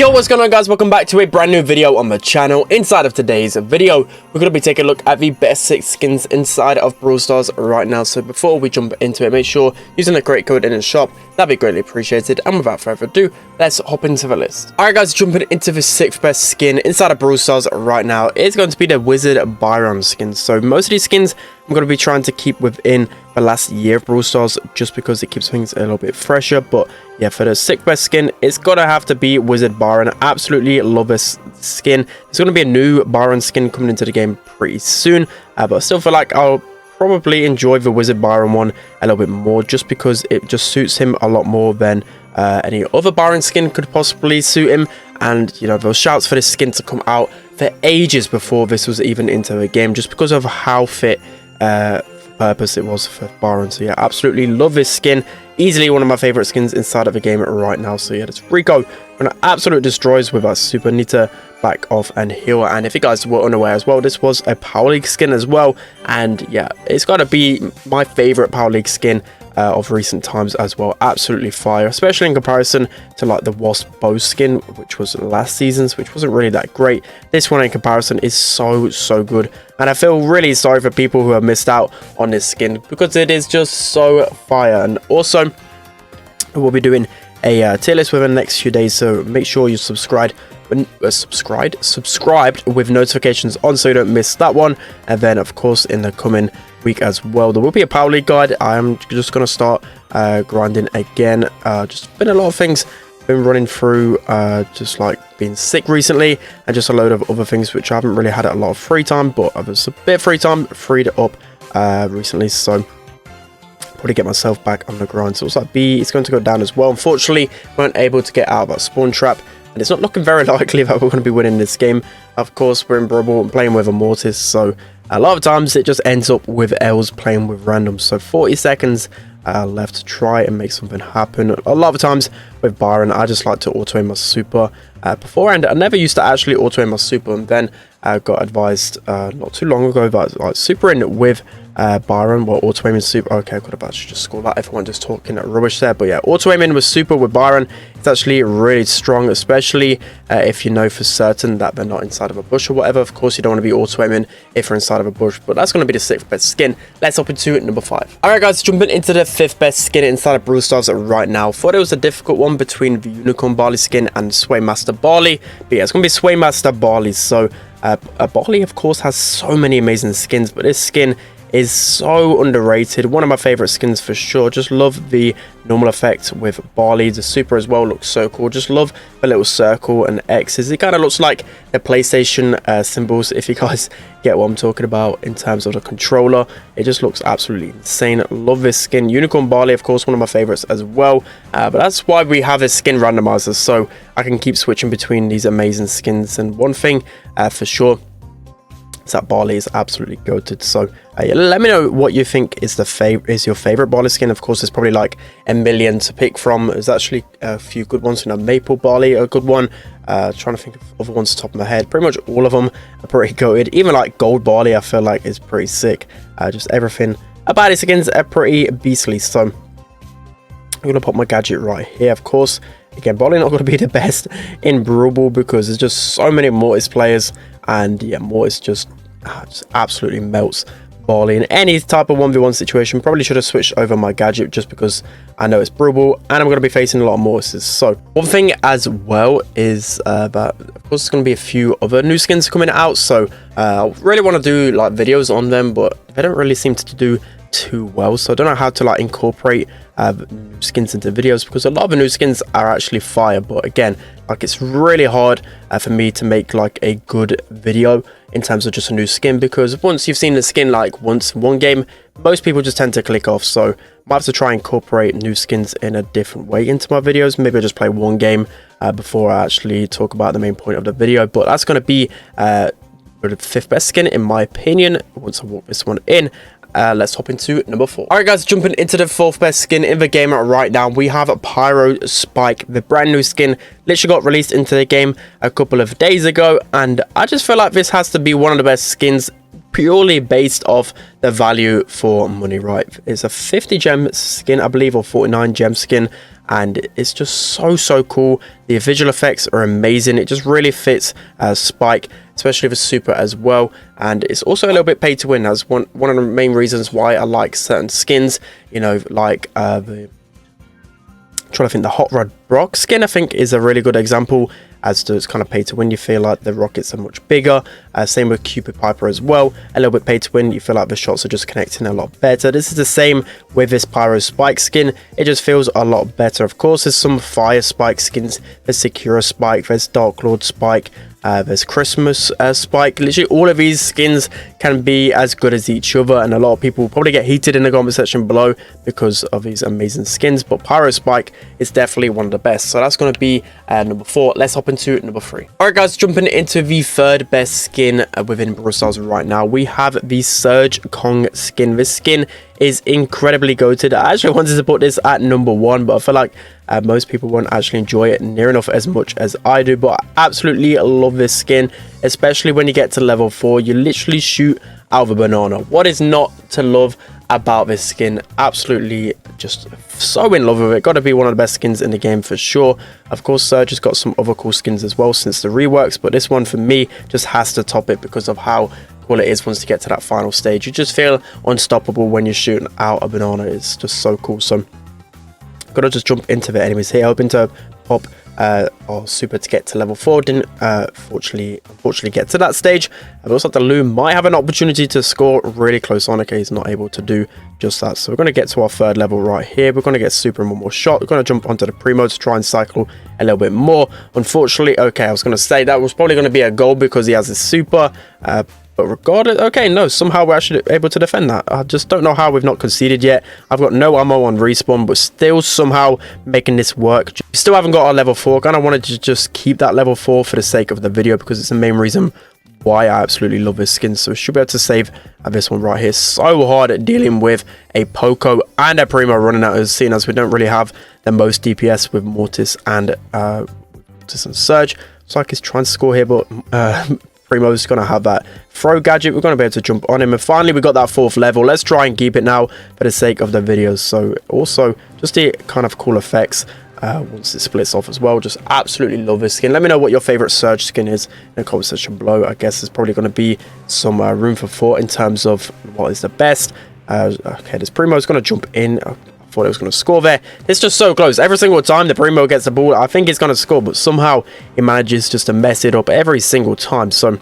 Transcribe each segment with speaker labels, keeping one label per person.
Speaker 1: Yo, what's going on, guys? Welcome back to a brand new video on the channel. Inside of today's video, we're going to be taking a look at the best 6 skins inside of Brawl Stars right now. So before we jump into it, make sure using the create code in the shop, that'd be greatly appreciated. And without further ado, let's hop into the list. Alright guys, jumping into the 6th best skin inside of Brawl Stars right now is going to be the Wizard Byron skin. So most of these skins I'm going to be trying to keep within the last year of Brawl Stars just because it keeps things a little bit fresher. But yeah, for the 6th best skin, it's got to have to be Wizard Byron. Absolutely love this skin. There's going to be a new Byron skin coming into the game pretty soon, but I still feel like I'll probably enjoy the Wizard Byron one a little bit more just because it just suits him a lot more than any other Byron skin could possibly suit him. And you know, there were shouts for this skin to come out for ages before this was even into the game just because of how fit purpose it was for Byron. So yeah, absolutely love this skin. Easily one of my favorite skins inside of the game right now. So yeah, let's Rico when it absolutely destroys with our super. Need to back off and heal. And if you guys were unaware as well, this was a Power League skin as well. And yeah, it's got to be my favorite Power League skin of recent times as well. Absolutely fire, especially in comparison to like the Wasp bow skin, which was last season's, which wasn't really that great. This one in comparison is so good, and I feel really sorry for people who have missed out on this skin because it is just so fire. And also we'll be doing a tier list within the next few days, so make sure you subscribed with notifications on so you don't miss that one. And then of course in the coming week as well, there will be a Power League guide. I'm just going to start grinding again. Just been a lot of things been running through, just like being sick recently and just a load of other things which I haven't really had a lot of free time, but I was a bit of free time, freed it up recently, so probably get myself back on the grind. So it's like B, it's going to go down as well. Unfortunately, weren't able to get out of that spawn trap, and it's not looking very likely that we're going to be winning this game. Of course, we're in Brawl and playing with a Mortis, so a lot of times it just ends up with L's playing with randoms. So 40 seconds left to try and make something happen. A lot of times with Byron, I just like to auto aim my super beforehand. I never used to actually auto aim my super, and then got advised not too long ago that like super in with Byron, well, auto aiming super. Okay, I could have actually just scored that if I wasn't just talking rubbish there. But yeah, auto aiming with super with Byron, it's actually really strong, especially if you know for certain that they're not inside of a bush or whatever. Of course, you don't want to be auto aiming if you're inside of a bush, but that's going to be the 6th best skin. Let's hop into number 5. Alright guys, jumping into the 5th best skin inside of Brawl Stars right now. Thought it was a difficult one between the Unicorn Barley skin and Suede Barley, but yeah, it's going to be Suede Barley. So Barley of course has so many amazing skins, but this skin is so underrated. One of my favorite skins for sure. Just love the normal effect with Barley. The super as well looks so cool. Just love the little circle and X's. It kind of looks like the PlayStation symbols, if you guys get what I'm talking about in terms of the controller. It just looks absolutely insane. Love this skin. Unicorn Barley, of course, one of my favorites as well. But that's why we have a skin randomizer, so I can keep switching between these amazing skins. And one thing for sure, that Barley is absolutely goated. So yeah, let me know what you think is your favorite Barley skin. Of course, there's probably like a million to pick from. There's actually a few good ones. You know, Maple Barley, a good one. Trying to think of other ones off the top of my head. Pretty much all of them are pretty goated. Even like Gold Barley, I feel like is pretty sick. Just everything about these skins are pretty beastly. So I'm gonna pop my gadget right here. Of course, again, Barley not going to be the best in Brawl because there's just so many Mortis players, and yeah, Mortis just absolutely melts Barley in any type of 1v1 situation. Probably should have switched over my gadget just because I know it's Brawl and I'm going to be facing a lot of Mortises. So one thing as well is that of course there's going to be a few other new skins coming out, so I really want to do like videos on them, but they don't really seem to do too well. So I don't know how to like incorporate new skins into videos because a lot of the new skins are actually fire, but again, like it's really hard for me to make like a good video in terms of just a new skin, because once you've seen the skin like once in one game, most people just tend to click off. So I might have to try and incorporate new skins in a different way into my videos. Maybe I'll just play one game before I actually talk about the main point of the video. But that's going to be the 5th best skin in my opinion once I walk this one in. Let's hop into number 4. Alright guys, jumping into the 4th best skin in the game right now, we have Pyro Spike, the brand new skin. Literally got released into the game a couple of days ago, and I just feel like this has to be one of the best skins purely based off the value for money, right? It's a 50 gem skin, I believe, or 49 gem skin, and it's just so cool. The visual effects are amazing. It just really fits Spike, especially with super as well, and it's also a little bit pay to win. That's one of the main reasons why I like certain skins, you know, like the trying to think, the Hot Rod Brock skin I think is a really good example as to it's kind of pay to win. You feel like the rockets are much bigger. Same with Cupid Piper as well, a little bit pay to win. You feel like the shots are just connecting a lot better. This is the same with this Pyro Spike skin. It just feels a lot better. Of course, there's some Fire Spike skins. There's Secura Spike, there's Dark Lord Spike, there's Christmas Spike. Literally all of these skins can be as good as each other, and a lot of people will probably get heated in the comment section below because of these amazing skins, but Pyro Spike is definitely one of the best. So that's going to be number 4. Let's hop into number 3. Alright guys, jumping into the third best skin within Brawl Stars right now, we have the Sarge Kong skin. This skin is incredibly goated. I actually wanted to put this at number 1, but I feel like most people won't actually enjoy it near enough as much as I do. But I absolutely love this skin, especially when you get to level 4. You literally shoot out of a banana. What is not to love about this skin? Absolutely just so in love with it. Got to be one of the best skins in the game for sure. Of course, Surge has got some other cool skins as well since the reworks, but this one for me just has to top it because of how cool it is once you get to that final stage. You just feel unstoppable when you're shooting out a banana. It's just so cool. So gotta just jump into the enemies here, hoping to pop or super to get to level 4. Didn't unfortunately get to that stage. It looks like the Loom might have an opportunity to score really close on. Okay, he's not able to do just that. So we're going to get to our 3rd level right here. We're going to get super in one more shot. We're going to jump onto the Primo to try and cycle a little bit more. Unfortunately, okay, I was going to say that was probably going to be a goal because he has his super, but regardless, okay, no, somehow we're actually able to defend that. I just don't know how we've not conceded yet. I've got no ammo on respawn, but still somehow making this work. Still haven't got our level 4. Kind of wanted to just keep that level 4 for the sake of the video because it's the main reason why I absolutely love this skin. So we should be able to save this one right here. So hard at dealing with a Poco and a Primo running out of scene, as we don't really have the most DPS with Mortis and Surge. So like he's trying to score here, but Primo's going to have that throw gadget. We're going to be able to jump on him, and finally we got that 4th level. Let's try and keep it now for the sake of the videos. So also just the kind of cool effects once it splits off as well. Just absolutely love this skin. Let me know what your favorite Surge skin is in the comment section below. I guess there's probably going to be some room for thought in terms of what is the best. Okay, this Primo's going to jump in. I thought it was going to score there. It's just so close. Every single time the Primo gets the ball, I think he's going to score, but somehow he manages just to mess it up every single time. So I'm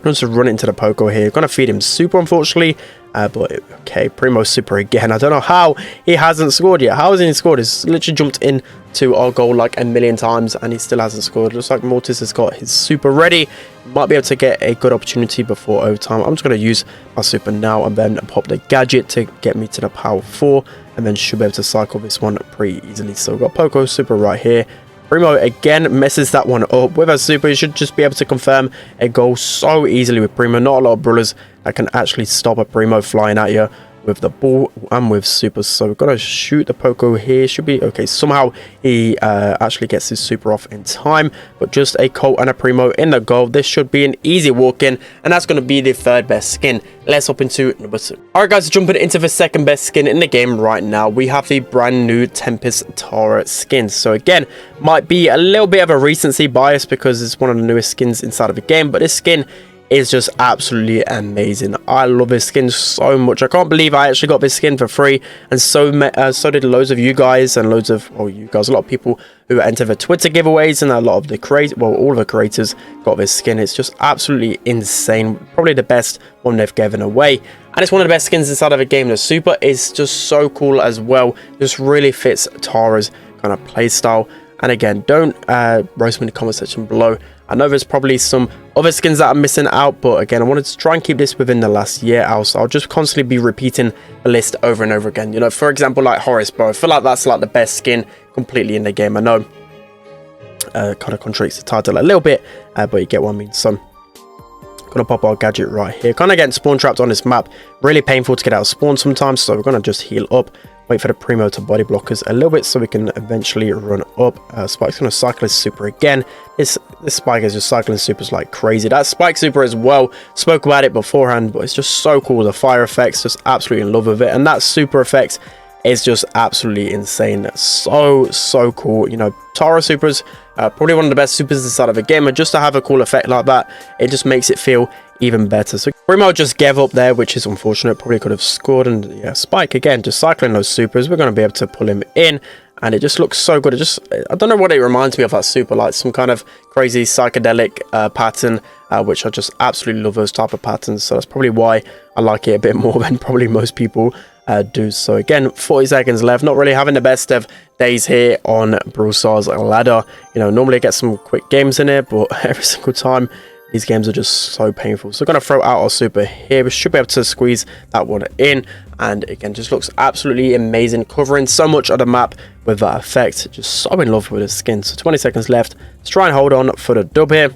Speaker 1: going to run into the Poco here. Going to feed him super, unfortunately. But okay, Primo super again. I don't know how he hasn't scored yet. How hasn't he scored? He's literally jumped into our goal like a million times and he still hasn't scored. Looks like Mortis has got his super ready. Might be able to get a good opportunity before overtime. I'm just going to use my super now and then pop the gadget to get me to the power 4. And then should be able to cycle this one pretty easily. So we've got Poco super right here. Primo again messes that one up with a super. You should just be able to confirm a goal so easily with Primo. Not a lot of brawlers that can actually stop a Primo flying at you with the ball and with super. So we've got to shoot the Poco here. Should be okay. Somehow he actually gets his super off in time, but just a Colt and a Primo in the goal. This should be an easy walk in, and that's going to be the 3rd best skin. Let's hop into number 2. Alright guys, jumping into the 2nd best skin in the game right now, we have the brand new Tempest Tara skin. So again, might be a little bit of a recency bias because it's one of the newest skins inside of the game, but this skin is just absolutely amazing. I love this skin so much. I can't believe I actually got this skin for free, and so did loads of you guys, and loads of, well, you guys, a lot of people who enter the Twitter giveaways, and a lot of the all of the creators got this skin. It's just absolutely insane. Probably the best one they've given away, and it's one of the best skins inside of a game. The super is just so cool as well. Just really fits Tara's kind of play style. And again, don't roast me in the comment section below. I know there's probably some other skins that I'm missing out, but again, I wanted to try and keep this within the last year. I'll just constantly be repeating the list over and over again. You know, for example, like Horace Bro. I feel like that's like the best skin completely in the game. I know kind of contradicts the title a little bit, but you get what I mean. So Gonna pop our gadget right here. Kind of getting spawn trapped on this map. Really painful to get out of spawn sometimes, so we're gonna just heal up. Wait for the Primo to body block us a little bit so we can eventually run up. Spike's gonna cycle his super again. This Spike is just cycling supers like crazy. That Spike super as well, spoke about it beforehand, but it's just so cool. The fire effects, just absolutely in love with it. And that super effect is just absolutely insane. So cool. You know, Tara supers, probably one of the best supers inside of a game, and just to have a cool effect like that, it just makes it feel even better. So Primo just gave up there, which is unfortunate. Probably could have scored. And yeah, Spike again just cycling those supers. We're going to be able to pull him in, and it just looks so good. It just, I don't know what it reminds me of, that super, like some kind of crazy psychedelic pattern, which I just absolutely love those type of patterns. So that's probably why I like it a bit more than probably most people do. So again, 40 seconds left. Not really having the best of days here on Brawl Stars ladder. You know, normally I get some quick games in it, but every single time these games are just so painful. So we're going to throw out our super here. We should be able to squeeze that one in. And again, just looks absolutely amazing, covering so much of the map with that effect. Just so in love with the skin. So 20 seconds left. Let's try and hold on for the dub here.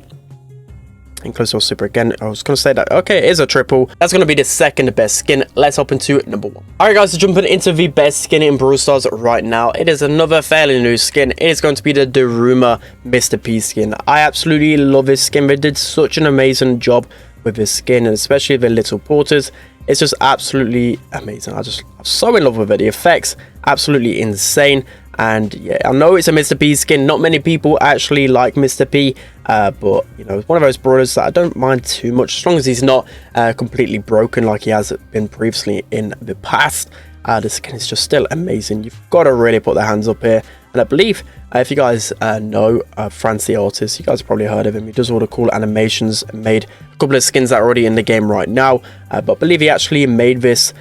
Speaker 1: And close our super again. I was going to say that, okay, it is a triple. That's going to be the second best skin. Let's hop into number 1. Alright guys, so jumping into the best skin in Brawl Stars right now. It is another fairly new skin. It is going to be the Daruma Mr. P skin. I absolutely love this skin. They did such an amazing job with this skin, and especially the little porters. It's just absolutely amazing. I'm so in love with it. The effects, absolutely insane. And yeah, I know it's a Mr. P skin. Not many people actually like Mr. P, but you know, it's one of those brawlers that I don't mind too much, as long as he's not completely broken like he has been previously in the past. The skin is just still amazing. You've got to really put their hands up here. And I believe, if you guys know France the artist, you guys have probably heard of him. He does all the cool animations, made a couple of skins that are already in the game right now. But I believe he actually made this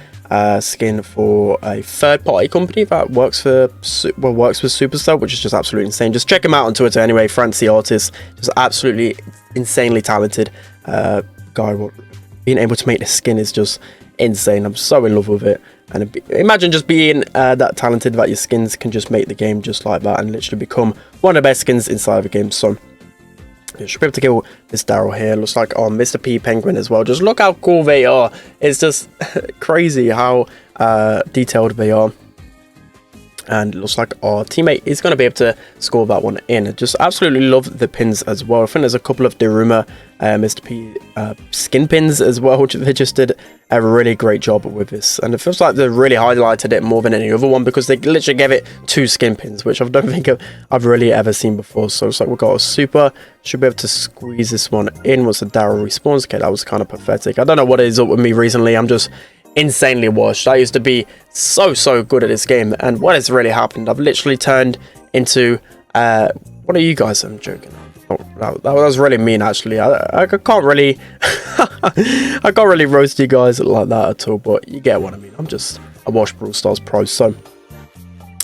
Speaker 1: skin for a third-party company that works for works with Superstar, which is just absolutely insane. Just check him out on Twitter anyway. France the artist, just absolutely insanely talented guy. Being able to make this skin is just insane. I'm so in love with it. And imagine just being that talented that your skins can just make the game just like that and literally become one of the best skins inside of a game. So you should be able to kill this Daryl here. Looks like our Mr. P penguin as well. Just look how cool they are. It's just crazy how detailed they are. And it looks like our teammate is going to be able to score that one in. Just absolutely love the pins as well. I think there's a couple of Daruma Mr. P skin pins as well, which they just did a really great job with this. And it feels like they really highlighted it more than any other one, because they literally gave it 2 skin pins, which I don't think I've really ever seen before. So it's like we've got a super. Should be able to squeeze this one in once the Daryl respawns. Okay, that was kind of pathetic. I don't know what is up with me recently. I'm just insanely washed. I used to be so good at this game, and what has really happened, I've literally turned into what are you guys? I'm joking. That was really mean, actually. I can't really I can't really roast you guys like that at all, but you get what I mean. I'm just a washed Brawl Stars pro. So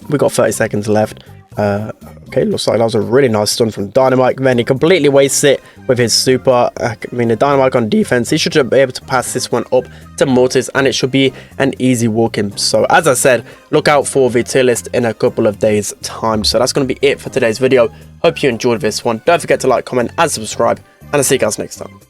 Speaker 1: we got 30 seconds left. Okay, looks like that was a really nice stun from Dynamite. Then he completely wastes it with his super. I mean, the Dynamite on defense, he should be able to pass this one up to Mortis, and it should be an easy walk-in. So as I said, look out for the tier list in a couple of days time. So that's going to be it for today's video. Hope you enjoyed this one. Don't forget to like, comment and subscribe, and I'll see you guys next time.